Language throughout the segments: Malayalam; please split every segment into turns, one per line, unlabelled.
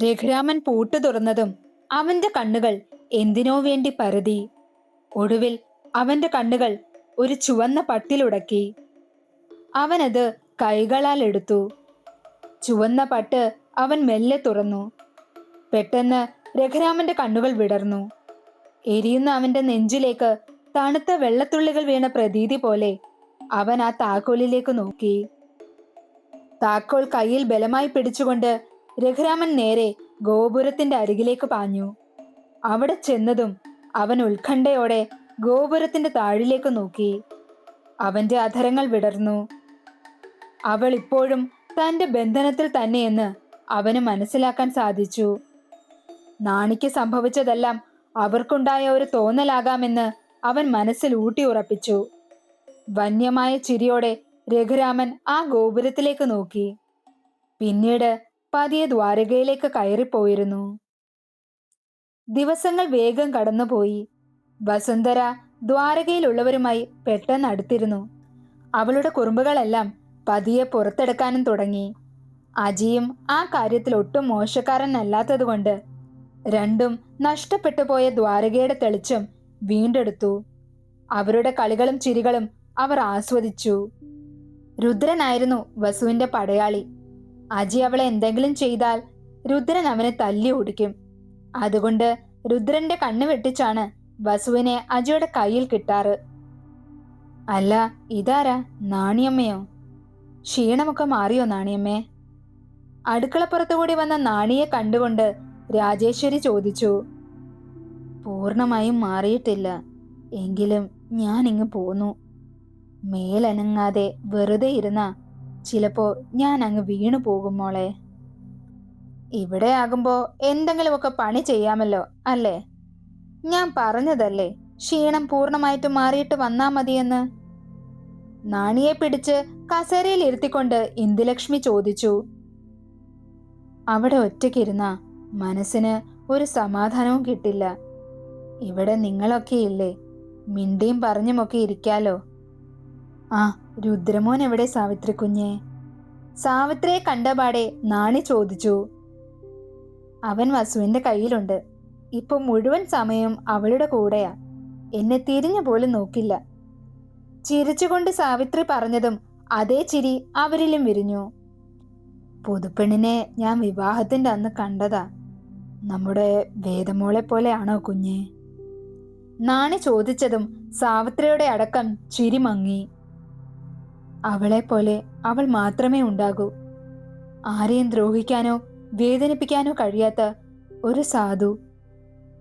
രഘുരാമൻ പൂട്ടു തുറന്നതും അവന്റെ കണ്ണുകൾ എന്തിനോ വേണ്ടി പരതി. ഒടുവിൽ അവന്റെ കണ്ണുകൾ ഒരു ചുവന്ന പട്ടിലുടക്കി. അവനത് കൈകളാൽ എടുത്തു. ചുവന്ന പട്ട് അവൻ മെല്ലെ തുറന്നു. പെട്ടെന്ന് രഘുരാമന്റെ കണ്ണുകൾ വിടർന്നു. എരിയുന്ന അവന്റെ നെഞ്ചിലേക്ക് തണുത്ത വെള്ളത്തുള്ളികൾ വീണ പ്രതീതി പോലെ അവൻ ആ താക്കോലിലേക്ക് നോക്കി. താക്കോൽ കയ്യിൽ ബലമായി പിടിച്ചുകൊണ്ട് രഘുരാമൻ നേരെ ഗോപുരത്തിന്റെ അരികിലേക്ക് പാഞ്ഞു. അവിടെ ചെന്നതും അവൻ ഉത്കണ്ഠയോടെ ഗോപുരത്തിന്റെ താഴിലേക്ക് നോക്കി. അവന്റെ അധരങ്ങൾ വിടർന്നു. അവൾ ഇപ്പോഴും തന്റെ ബന്ധനത്തിൽ തന്നെയെന്ന് അവന് മനസ്സിലാക്കാൻ സാധിച്ചു. നാണിക്ക് സംഭവിച്ചതെല്ലാം അവർക്കുണ്ടായ ഒരു തോന്നലാകാമെന്ന് അവൻ മനസ്സിൽ ഊട്ടി ഉറപ്പിച്ചു. വന്യമായ ചിരിയോടെ രഘുരാമൻ ആ ഗോപുരത്തിലേക്ക് നോക്കി. പിന്നീട് പതിയെ ദ്വാരകയിലേക്ക് കയറിപ്പോയിരുന്നു. ദിവസങ്ങൾ വേഗം കടന്നുപോയി. വസുന്ധര ദ്വാരകയിലുള്ളവരുമായി പെട്ടെന്ന് അടുത്തിരുന്നു. അവളുടെ കുറുമ്പുകളെല്ലാം പതിയെ പുറത്തെടുക്കാനും തുടങ്ങി. അജിയും ആ കാര്യത്തിൽ ഒട്ടും മോശക്കാരനല്ലാത്തതുകൊണ്ട് രണ്ടും നഷ്ടപ്പെട്ടു പോയ ദ്വാരകയുടെ തെളിച്ചം വീണ്ടെടുത്തു. അവരുടെ കളികളും ചിരികളും അവർ ആസ്വദിച്ചു. രുദ്രനായിരുന്നു വസുവിന്റെ പടയാളി. അജി അവളെ എന്തെങ്കിലും ചെയ്താൽ രുദ്രൻ അവനെ തല്ലി ഓടിക്കും. അതുകൊണ്ട് രുദ്രന്റെ കണ്ണ് വെട്ടിച്ചാണ് വസുവിനെ അജിയുടെ കയ്യിൽ കിട്ടാറ്. അല്ല, ഇതാരാ? നാണിയമ്മയോ? ക്ഷീണമൊക്കെ മാറിയോ നാണിയമ്മേ? അടുക്കളപ്പുറത്തുകൂടി വന്ന നാണിയെ കണ്ടുകൊണ്ട് രാജേശ്വരി ചോദിച്ചു. പൂർണമായും മാറിയിട്ടില്ല, എങ്കിലും ഞാൻ ഇങ്ങ് പോന്നു. മേലനങ്ങാതെ വെറുതെ ഇരുന്ന ചിലപ്പോ ഞാൻ അങ്ങ് വീണു പോകും മോളെ. ഇവിടെ ആകുമ്പോ എന്തെങ്കിലുമൊക്കെ പണി ചെയ്യാമല്ലോ അല്ലേ? ഞാൻ പറഞ്ഞതല്ലേ ക്ഷീണം പൂർണ്ണമായിട്ടും മാറിയിട്ട് വന്നാ മതിയെന്ന്. നാണിയെ പിടിച്ച് കസേരയിൽ ഇരുത്തിക്കൊണ്ട് ഇന്ദുലക്ഷ്മി ചോദിച്ചു. അവിടെ ഒറ്റയ്ക്കിരുന്ന മനസ്സിന് ഒരു സമാധാനവും കിട്ടില്ല. ഇവിടെ നിങ്ങളൊക്കെ ഇല്ലേ, മിണ്ടിയും പറഞ്ഞുമൊക്കെ ഇരിക്കാലോ. ആ, രുദ്രമോൻ എവിടെ സാവിത്രി കുഞ്ഞെ? സാവിത്രിയെ കണ്ടപാടെ നാണി ചോദിച്ചു. അവൻ വസുവിന്റെ കയ്യിലുണ്ട്. ഇപ്പൊ മുഴുവൻ സമയവും അവളുടെ കൂടെയാ. എന്നെ തിരിഞ്ഞു പോലും നോക്കില്ല. ചിരിച്ചുകൊണ്ട് സാവിത്രി പറഞ്ഞതും അതേ ചിരി അവരിലും വിരിഞ്ഞു. പുതുപ്പെണ്ണിനെ ഞാൻ വിവാഹത്തിന്റെ അന്ന് കണ്ടതാ. നമ്മുടെ വേദമോളെ പോലെയാണോ കുഞ്ഞെ? നാണി ചോദിച്ചതും സാവിത്രിയുടെ അടക്കം ചിരി മങ്ങി. അവളെ പോലെ അവൾ മാത്രമേ ഉണ്ടാകൂ. ആരെയും ദ്രോഹിക്കാനോ വേദനിപ്പിക്കാനോ കഴിയാത്ത ഒരു സാധു.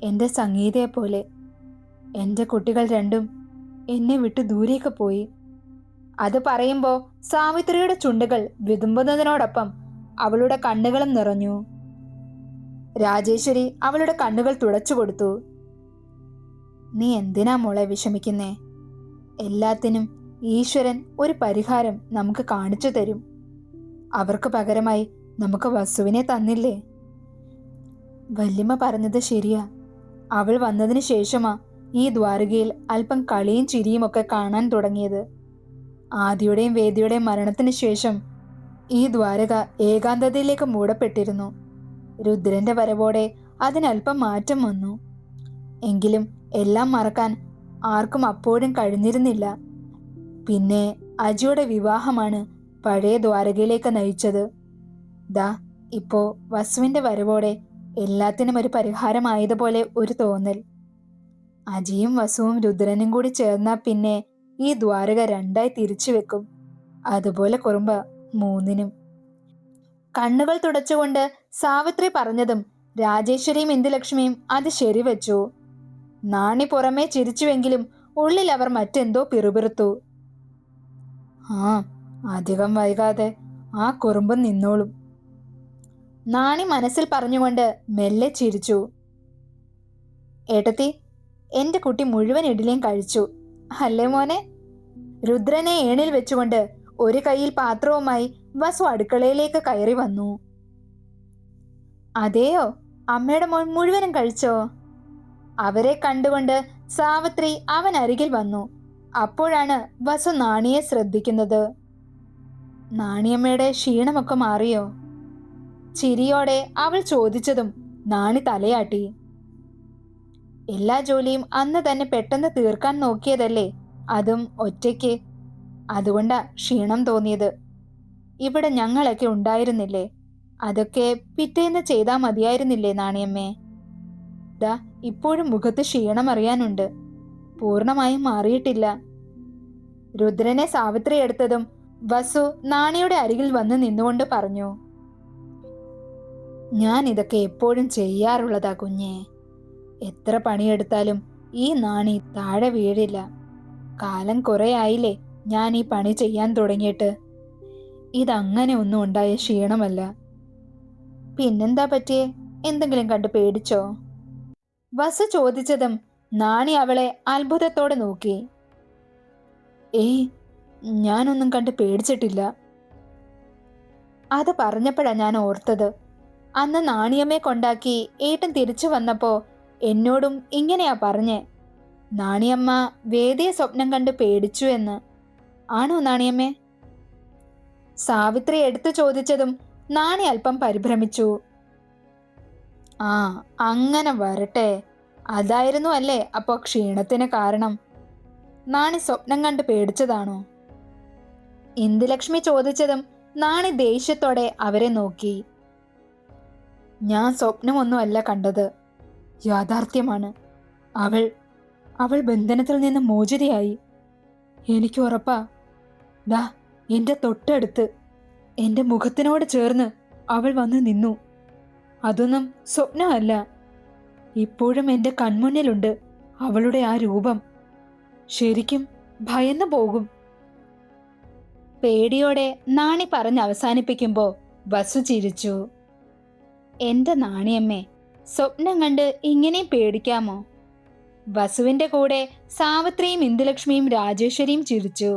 എന്റെ സംഗീതയെ പോലെ. എന്റെ കുട്ടികൾ രണ്ടും എന്നെ വിട്ട് ദൂരേക്ക് പോയി. അത് പറയുമ്പോ സാവിത്രിയുടെ ചുണ്ടുകൾ വിതുമ്പുന്നതിനോടൊപ്പം അവളുടെ കണ്ണുകളും നിറഞ്ഞു. രാജേശ്വരി അവളുടെ കണ്ണുകൾ തുടച്ചു കൊടുത്തു. നീ എന്തിനാ മോളെ വിഷമിക്കുന്നേ? എല്ലാത്തിനും ഈശ്വരൻ ഒരു പരിഹാരം നമുക്ക് കാണിച്ചു തരും. അവർക്ക് പകരമായി നമുക്ക് വസുവിനെ തന്നില്ലേ? വല്യമ്മ പറഞ്ഞത് ശരിയാ. അവൾ വന്നതിന് ശേഷമാ ഈ ദ്വാരകയിൽ അല്പം കളിയും ചിരിയും ഒക്കെ കാണാൻ തുടങ്ങിയത്. ആദിയുടെയും വേദിയുടെയും മരണത്തിന് ശേഷം ഈ ദ്വാരക ഏകാന്തതയിലേക്ക് മൂടപ്പെട്ടിരുന്നു. രുദ്രന്റെ വരവോടെ അതിനല്പം മാറ്റം വന്നു. എങ്കിലും എല്ലാം മറക്കാൻ ആർക്കും അപ്പോഴും കഴിഞ്ഞിരുന്നില്ല. പിന്നെ അജിയുടെ വിവാഹമാണ് പഴയ ദ്വാരകയിലേക്ക് നയിച്ചത്. ദാ ഇപ്പോ വസുവിന്റെ വരവോടെ എല്ലാത്തിനും ഒരു പരിഹാരമായതുപോലെ ഒരു തോന്നൽ. അജിയും വസുവും രുദ്രനും കൂടി ചേർന്നാ പിന്നെ ഈ ദ്വാരക രണ്ടായി തിരിച്ചു വെക്കും. അതുപോലെ കുറുമ്പ മൂന്നിനും. കണ്ണുകൾ തുടച്ചുകൊണ്ട് സാവിത്രി പറഞ്ഞതും രാജേശ്വരിയും ഇന്ദുലക്ഷ്മിയും അത് ശരിവെച്ചു. നാണി പുറമേ ചിരിച്ചുവെങ്കിലും ഉള്ളിൽ അവർ മറ്റെന്തോ പിറുപിറുത്തു. ആ, അധികം വൈകാതെ ആ കുറുമ്പ് നിന്നോളും. നാണി മനസ്സിൽ പറഞ്ഞുകൊണ്ട് മെല്ലെ ചിരിച്ചു. ഏട്ടത്തി, എന്റെ കുട്ടി മുഴുവൻ ഇഡ്ഡലിയും കഴിച്ചു അല്ലേ മോനെ? രുദ്രനെ ഏണിൽ വെച്ചുകൊണ്ട് ഒരു കൈയിൽ പാത്രവുമായി വസു അടുക്കളയിലേക്ക് കയറി വന്നു. അതെയോ, അമ്മയുടെ മോൻ മുഴുവനും കഴിച്ചോ? അവരെ കണ്ടുകൊണ്ട് സാവിത്രി അവൻ അരികിൽ വന്നു. അപ്പോഴാണ് വസു നാണിയെ ശ്രദ്ധിക്കുന്നത്. നാണിയമ്മയുടെ ക്ഷീണമൊക്കെ മാറിയോ? ചിരിയോടെ അവൾ ചോദിച്ചതും നാണി തലയാട്ടി. എല്ലാ ജോലിയും അന്ന് തന്നെ പെട്ടെന്ന് തീർക്കാൻ നോക്കിയതല്ലേ, അതും ഒറ്റയ്ക്ക്. അതുകൊണ്ടാ ക്ഷീണം തോന്നിയത്. ഇവിടെ ഞങ്ങളൊക്കെ ഉണ്ടായിരുന്നില്ലേ, അതൊക്കെ പിറ്റേന്ന് ചെയ്താ മതിയായിരുന്നില്ലേ നാണിയമ്മേ? ദാ ഇപ്പോഴും മുഖത്ത് ക്ഷീണം അറിയാനുണ്ട്, പൂർണ്ണമായും മാറിയിട്ടില്ല. രുദ്രനെ സാവിത്രി എടുത്തതും വസു നാണിയുടെ അരികിൽ വന്ന് നിന്നുകൊണ്ട് പറഞ്ഞു. ഞാൻ ഇതൊക്കെ എപ്പോഴും ചെയ്യാറുള്ളതാ കുഞ്ഞേ. എത്ര പണിയെടുത്താലും ഈ നാണി താഴെ വീഴില്ല. കാലം കുറെ ആയില്ലേ ഞാൻ ഈ പണി ചെയ്യാൻ തുടങ്ങിയിട്ട്. ഇതങ്ങനെ ഒന്നും ഉണ്ടായ ക്ഷീണമല്ല. പിന്നെന്താ പറ്റിയേ? എന്തെങ്കിലും കണ്ട് പേടിച്ചോ? വസു ചോദിച്ചതും നാണി അവളെ അത്ഭുതത്തോടെ നോക്കി. ഏയ്, ഞാനൊന്നും കണ്ട് പേടിച്ചിട്ടില്ല. അത് പറഞ്ഞപ്പോഴാ ഞാൻ ഓർത്തത്, അന്ന് നാണിയമ്മയെ കൊണ്ടാക്കി ഏട്ടൻ തിരിച്ചു വന്നപ്പോ എന്നോടും ഇങ്ങനെയാ പറഞ്ഞേ. നാണിയമ്മ വേദിയെ സ്വപ്നം കണ്ട് പേടിച്ചു എന്ന്. ആണോ നാണിയമ്മേ? സാവിത്രി എടുത്തു ചോദിച്ചതും നാണി അല്പം പരിഭ്രമിച്ചു. ആ, അങ്ങനെ വരട്ടെ. അതായിരുന്നു അല്ലേ അപ്പോ ക്ഷീണത്തിന് കാരണം? നാണി സ്വപ്നം കണ്ട് പേടിച്ചതാണോ? ഇന്ദുലക്ഷ്മി ചോദിച്ചതും നാണി ദേഷ്യത്തോടെ അവരെ നോക്കി. ഞാൻ സ്വപ്നമൊന്നുമല്ല കണ്ടത്, യാഥാർത്ഥ്യമാണ്. അവൾ അവൾ ബന്ധനത്തിൽ നിന്ന് മോചിതയായി. എനിക്ക് ഉറപ്പാ. ദാ എന്റെ തൊട്ടടുത്ത് എന്റെ മുഖത്തിനോട് ചേർന്ന് അവൾ വന്ന് നിന്നു. അതൊന്നും സ്വപ്നമല്ല. ഇപ്പോഴും എന്റെ കൺമുന്നിലുണ്ട് അവളുടെ ആ രൂപം. ശരിക്കും ഭയന്നു പോകും. പേടിയോടെ നാണി പറഞ്ഞ് അവസാനിപ്പിക്കുമ്പോ വസു ചിരിച്ചു. എന്റെ നാണിയമ്മേ, സ്വപ്നം കണ്ട് ഇങ്ങനെയും പേടിക്കാമോ? വസുവിന്റെ കൂടെ സാവിത്രിയും ഇന്ദുലക്ഷ്മിയും രാജേശ്വരിയും ചിരിച്ചു.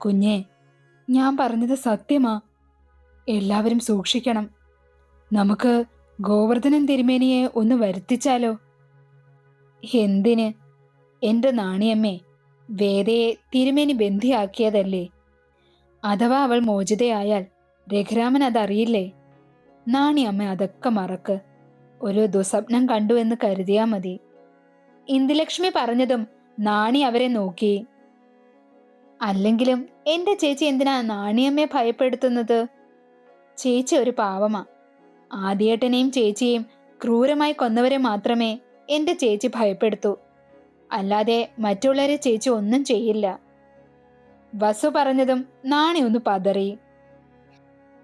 കുഞ്ഞേ, ഞാൻ പറഞ്ഞത് സത്യമാ. എല്ലാവരും സൂക്ഷിക്കണം. നമുക്ക് ഗോവർദ്ധനൻ തിരുമേനിയെ ഒന്ന് വരുത്തിച്ചാലോ? എന്തിന്? എന്റെ നാണിയമ്മേ, വേദയെ തിരുമേനി ബന്ധിയാക്കിയതല്ലേ. അഥവാ അവൾ മോചിതയായാൽ രഘുരാമൻ അതറിയില്ലേ? നാണിയമ്മ അതൊക്കെ മറക്ക്. ഒരു ദുസ്വപ്നം കണ്ടു എന്ന് കരുതിയാ മതി. ഇന്ദുലക്ഷ്മി പറഞ്ഞതും നാണി അവരെ നോക്കി. അല്ലെങ്കിലും എന്റെ ചേച്ചി എന്തിനാ നാണിയമ്മയെ ഭയപ്പെടുത്തുന്നത്? ചേച്ചി ഒരു പാവമാ. ആദ്യേട്ടനെയും ചേച്ചിയെയും ക്രൂരമായി കൊന്നവരെ മാത്രമേ എന്റെ ചേച്ചി ഭയപ്പെടുത്തൂ. അല്ലാതെ മറ്റുള്ളവരെ ചേച്ചി ഒന്നും ചെയ്യില്ല. വസു പറഞ്ഞതും നാണി ഒന്ന് പതറി.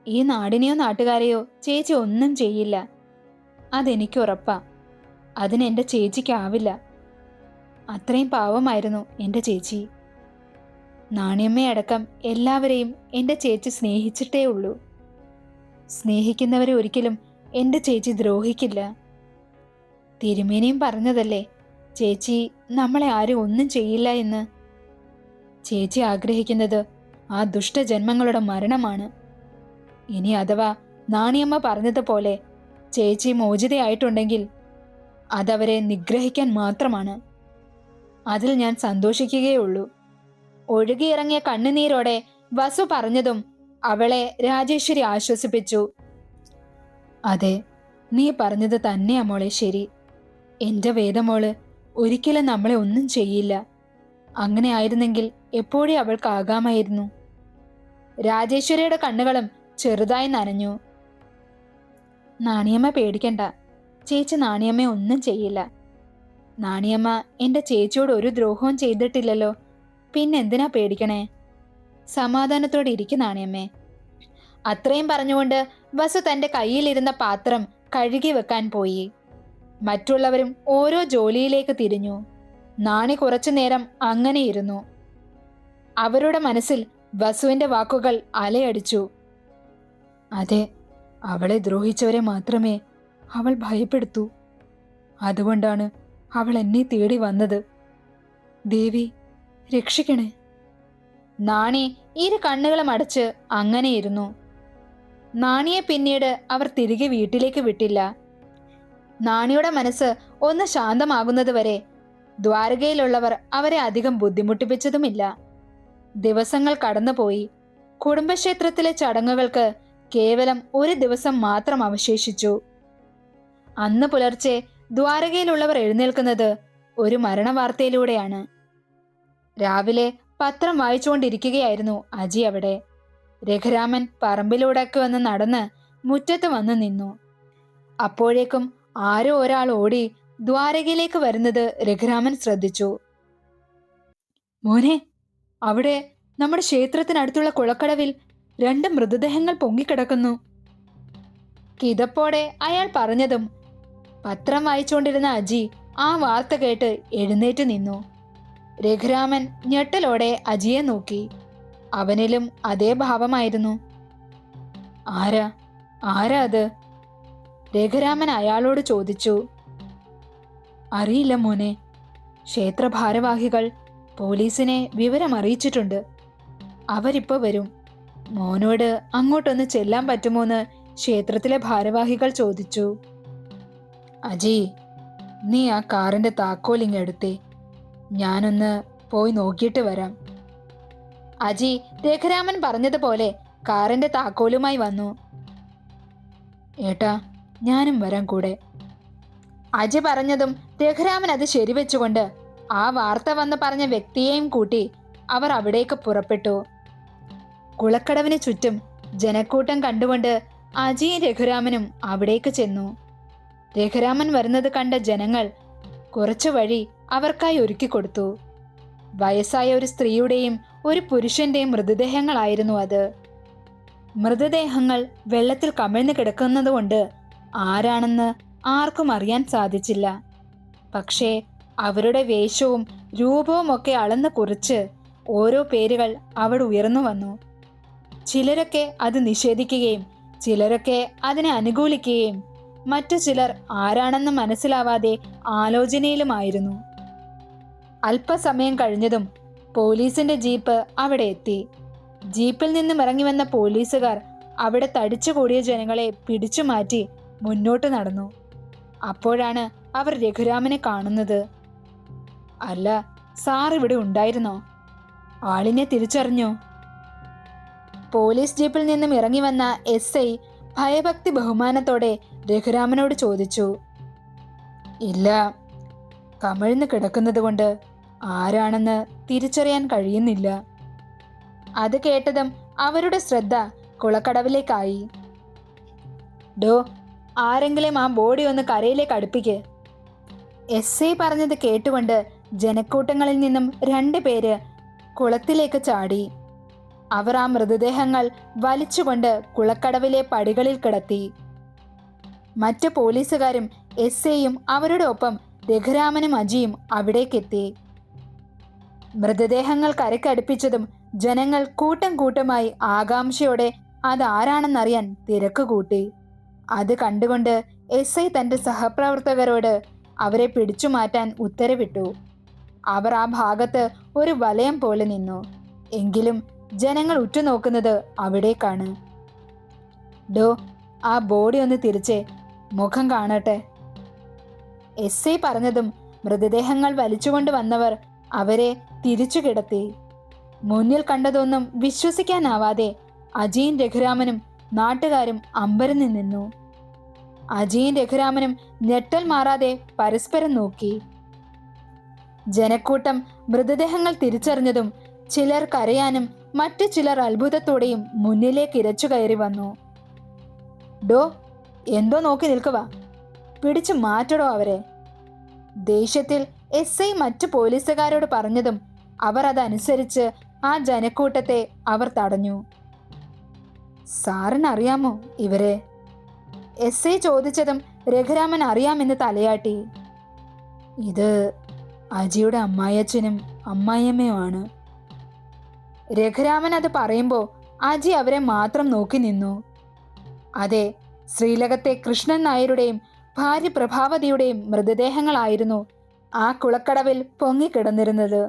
ഈ നാടിനെയോ നാട്ടുകാരെയോ ചേച്ചി ഒന്നും ചെയ്യില്ല, അതെനിക്ക് ഉറപ്പാ. അതിന് എന്റെ ചേച്ചിക്കാവില്ല. അത്രയും പാവമായിരുന്നു എന്റെ ചേച്ചി. നാണിയമ്മയടക്കം എല്ലാവരെയും എന്റെ ചേച്ചി സ്നേഹിച്ചിട്ടേ ഉള്ളൂ. സ്നേഹിക്കുന്നവരെ ഒരിക്കലും എന്റെ ചേച്ചി ദ്രോഹിക്കില്ല. തിരുമേനിയും പറഞ്ഞതല്ലേ ചേച്ചി നമ്മളെ ആരും ഒന്നും ചെയ്യില്ല എന്ന്. ചേച്ചി ആഗ്രഹിക്കുന്നത് ആ ദുഷ്ടജന്മങ്ങളുടെ മരണമാണ്. ഇനി അഥവാ നാണിയമ്മ പറഞ്ഞതുപോലെ ചേച്ചി മോചിതയായിട്ടുണ്ടെങ്കിൽ അതവരെ നിഗ്രഹിക്കാൻ മാത്രമാണ്. അതിൽ ഞാൻ സന്തോഷിക്കുകയുള്ളൂ. ഒഴുകിയിറങ്ങിയ കണ്ണുനീരോടെ വസു പറഞ്ഞതും അവളെ രാജേശ്വരി ആശ്വസിപ്പിച്ചു. അതെ, നീ പറഞ്ഞത് തന്നെയാ മോളെ ശരി. എന്റെ വേദമോള് ഒരിക്കലും നമ്മളെ ഒന്നും ചെയ്യില്ല. അങ്ങനെ ആയിരുന്നെങ്കിൽ എപ്പോഴേ അവൾക്കാകാമായിരുന്നു. രാജേശ്വരിയുടെ കണ്ണുകളും ചെറുതായി നനഞ്ഞു. നാണിയമ്മ പേടിക്കണ്ട, ചേച്ചി നാണിയമ്മയെ ഒന്നും ചെയ്യില്ല. നാണിയമ്മ എന്റെ ചേച്ചിയോട് ഒരു ദ്രോഹവും ചെയ്തിട്ടില്ലല്ലോ, പിന്നെന്തിനാ പേടിക്കണേ? സമാധാനത്തോടെ ഇരിക്കും നാണിയമ്മേ. അത്രയും പറഞ്ഞുകൊണ്ട് വസു തന്റെ കയ്യിലിരുന്ന പാത്രം കഴുകി വെക്കാൻ പോയി. മറ്റുള്ളവരും ഓരോ ജോലിയിലേക്ക് തിരിഞ്ഞു. നാണി കുറച്ചു നേരം അങ്ങനെ ഇരുന്നു. അവരുടെ മനസ്സിൽ വസുവിന്റെ വാക്കുകൾ അലയടിച്ചു. അതെ, അവളെ ദ്രോഹിച്ചവരെ മാത്രമേ അവൾ ഭയപ്പെടുത്തൂ. അതുകൊണ്ടാണ് അവൾ എന്നെ തേടി വന്നത്. ദേവി രക്ഷിക്കണേ. നാണി ഇരു കണ്ണുകളും അടച്ച് അങ്ങനെയിരുന്നു. നാണിയെ പിന്നീട് അവർ തിരികെ വീട്ടിലേക്ക് വിട്ടില്ല. നാണിയുടെ മനസ്സ് ഒന്ന് ശാന്തമാകുന്നതുവരെ ദ്വാരകയിലുള്ളവർ അവരെ അധികം ബുദ്ധിമുട്ടിപ്പിച്ചതുമില്ല. ദിവസങ്ങൾ കടന്നുപോയി. കുടുംബക്ഷേത്രത്തിലെ ചടങ്ങുകൾക്ക് കേവലം ഒരു ദിവസം മാത്രം അവശേഷിച്ചു. അന്ന് പുലർച്ചെ ദ്വാരകയിലുള്ളവർ എഴുന്നേൽക്കുന്നത് ഒരു മരണവാർത്തയിലൂടെയാണ്. രാവിലെ പത്രം വായിച്ചുകൊണ്ടിരിക്കുകയായിരുന്നു അജി അവിടെ. രഘുരാമൻ പറമ്പിലൂടെയൊക്കെ വന്ന് നടന്ന് മുറ്റത്ത് വന്നു നിന്നു. അപ്പോഴേക്കും ആരോ ഒരാൾ ഓടി ദ്വാരകയിലേക്ക് വരുന്നത് രഘുരാമൻ ശ്രദ്ധിച്ചു. മോനെ, അവിടെ നമ്മുടെ ക്ഷേത്രത്തിനടുത്തുള്ള കുളക്കടവിൽ 2 മൃതദേഹങ്ങൾ പൊങ്ങിക്കിടക്കുന്നു. കിതപ്പോടെ അയാൾ പറഞ്ഞതും പത്രം വായിച്ചുകൊണ്ടിരുന്ന അജി ആ വാർത്ത കേട്ട് എഴുന്നേറ്റ് നിന്നു. രഘുരാമൻ ഞെട്ടലോടെ അജിയെ നോക്കി. അവനിലും അതേ ഭാവമായിരുന്നു. ആരാ ആരാ അത്? രഘുരാമൻ അയാളോട് ചോദിച്ചു. അറിയില്ല മോനെ. ക്ഷേത്ര ഭാരവാഹികൾ പോലീസിനെ വിവരം അറിയിച്ചിട്ടുണ്ട്. അവരിപ്പോ വരും. മോനോട് അങ്ങോട്ടൊന്ന് ചെല്ലാൻ പറ്റുമോന്ന് ക്ഷേത്രത്തിലെ ഭാരവാഹികൾ ചോദിച്ചു. അജി, നീ ആ കാറിന്റെ താക്കോലിങ് എടുത്തേ. ഞാനൊന്ന് പോയി നോക്കിയിട്ട് വരാം. അജി രഘുരാമൻ പറഞ്ഞതുപോലെ കാറിന്റെ താക്കോലുമായി വന്നു. ഏട്ടാ, ഞാനും വരാം കൂടെ. അജി പറഞ്ഞതും രഘുരാമൻ അത് ശരിവെച്ചുകൊണ്ട് ആ വാർത്ത വന്ന് പറഞ്ഞ വ്യക്തിയെയും കൂട്ടി അവർ അവിടേക്ക് പുറപ്പെട്ടു. കുളക്കടവിന് ചുറ്റും ജനക്കൂട്ടം കണ്ടുകൊണ്ട് അജിയും രഘുരാമനും അവിടേക്ക് ചെന്നു. രഘുരാമൻ വരുന്നത് കണ്ട ജനങ്ങൾ കുറച്ചു വഴി അവർക്കായി ഒരുക്കിക്കൊടുത്തു. വയസ്സായ ഒരു സ്ത്രീയുടെയും ഒരു പുരുഷന്റെയും മൃതദേഹങ്ങളായിരുന്നു അത്. മൃതദേഹങ്ങൾ വെള്ളത്തിൽ കമിഴ്ന്നു കിടക്കുന്നതുകൊണ്ട് ആരാണെന്ന് ആർക്കും അറിയാൻ സാധിച്ചില്ല. പക്ഷേ അവരുടെ വേഷവും രൂപവും ഒക്കെ അളന്ന് കുറിച്ച് ഓരോ പേരുകൾ അവിടെ ഉയർന്നു വന്നു. ചിലരൊക്കെ അത് നിഷേധിക്കുകയും ചിലരൊക്കെ അതിനെ അനുകൂലിക്കുകയും മറ്റു ചിലർ ആരാണെന്ന് മനസ്സിലാവാതെ ആലോചനയിലുമായിരുന്നു. അല്പസമയം കഴിഞ്ഞതും പോലീസിന്റെ ജീപ്പ് അവിടെ എത്തി. ജീപ്പിൽ നിന്നും ഇറങ്ങി വന്ന പോലീസുകാർ അവിടെ തടിച്ചുകൂടിയ ജനങ്ങളെ പിടിച്ചു മാറ്റി മുന്നോട്ട് നടന്നു. അപ്പോഴാണ് അവർ രഘുരാമനെ കാണുന്നത്. അല്ല, സാർ ഇവിടെ ഉണ്ടായിരുന്നോ? ആളിനെ തിരിച്ചറിഞ്ഞോ? പോലീസ് ജീപ്പിൽ നിന്നും ഇറങ്ങി വന്ന SI ഭയഭക്തി ബഹുമാനത്തോടെ രഘുരാമനോട് ചോദിച്ചു. ഇല്ല, കമിഴ്ന്ന് കിടക്കുന്നത് കൊണ്ട് ആരാണെന്ന് തിരിച്ചറിയാൻ കഴിയുന്നില്ല. അത് കേട്ടതും അവരുടെ ശ്രദ്ധ കുളക്കടവിലേക്കായി. ഡോ, ആരെങ്കിലും ആ ബോഡി ഒന്ന് കരയിലേക്ക് അടുപ്പിക്ക്. SI പറഞ്ഞത് കേട്ടുകൊണ്ട് ജനക്കൂട്ടങ്ങളിൽ നിന്നും 2 പേര് കുളത്തിലേക്ക് ചാടി. അവർ ആ മൃതദേഹങ്ങൾ വലിച്ചുകൊണ്ട് കുളക്കടവിലെ പടികളിൽ കിടത്തി. മറ്റു പോലീസുകാരും SIയും അവരുടെ ഒപ്പം രഘുരാമനും അജിയും അവിടേക്കെത്തി. മൃതദേഹങ്ങൾ കരക്കടുപ്പിച്ചതും ജനങ്ങൾ കൂട്ടം കൂട്ടമായി ആകാംക്ഷയോടെ അതാരാണെന്നറിയാൻ തിരക്ക് കൂട്ടി. അത് കണ്ടുകൊണ്ട് SI തന്റെ സഹപ്രവർത്തകരോട് അവരെ പിടിച്ചു മാറ്റാൻ ഉത്തരവിട്ടു. അവർ ആ ഭാഗത്ത് ഒരു വലയം പോലെ നിന്നു. എങ്കിലും ജനങ്ങൾ ഉറ്റുനോക്കുന്നത് അവിടേക്കാണ്. ഡോ, ആ ബോഡി ഒന്ന് തിരിച്ചേ, മുഖം കാണട്ടെ. SI പറഞ്ഞതും മൃതദേഹങ്ങൾ വലിച്ചുകൊണ്ട് വന്നവർ അവരെ തിരിച്ചു കിടത്തി. മുന്നിൽ കണ്ടതൊന്നും വിശ്വസിക്കാനാവാതെ അജിയും രഘുരാമനും നാട്ടുകാരും അമ്പരന്ന് നിന്നു. അജിയും രഘുരാമനും ഞെട്ടൽ മാറാതെ പരസ്പരം നോക്കി. ജനക്കൂട്ടം മൃതദേഹങ്ങൾ തിരിച്ചറിഞ്ഞതും ചിലർ കരയാനും മറ്റു ചിലർ അത്ഭുതത്തോടെയും മുന്നിലേക്ക് ഇരച്ചു കയറി വന്നു. ഡോ, എന്തോ നോക്കി നിൽക്കുക, പിടിച്ചു മാറ്റടോ അവരെ. ദേഷ്യത്തിൽ SI മറ്റു പോലീസുകാരോട് പറഞ്ഞതും അവർ അതനുസരിച്ച് ആ ജനക്കൂട്ടത്തെ അവർ തടഞ്ഞു. സാറിനറിയാമോ ഇവരെ? SI ചോദിച്ചതും രഘുരാമൻ അറിയാമെന്ന് തലയാട്ടി. ഇത് അജിയുടെ അമ്മായച്ഛനും അമ്മായിയമ്മയുമാണ്. രഘുരാമൻ അത് പറയുമ്പോൾ അജി അവരെ മാത്രം നോക്കി നിന്നു. അതെ, ശ്രീലകത്തെ കൃഷ്ണൻ നായരുടെയും ഭാര്യ പ്രഭാവതിയുടെയും മൃതദേഹങ്ങളായിരുന്നു ആ കുളക്കടവിൽ പൊങ്ങിക്കിടന്നിരുന്നത്.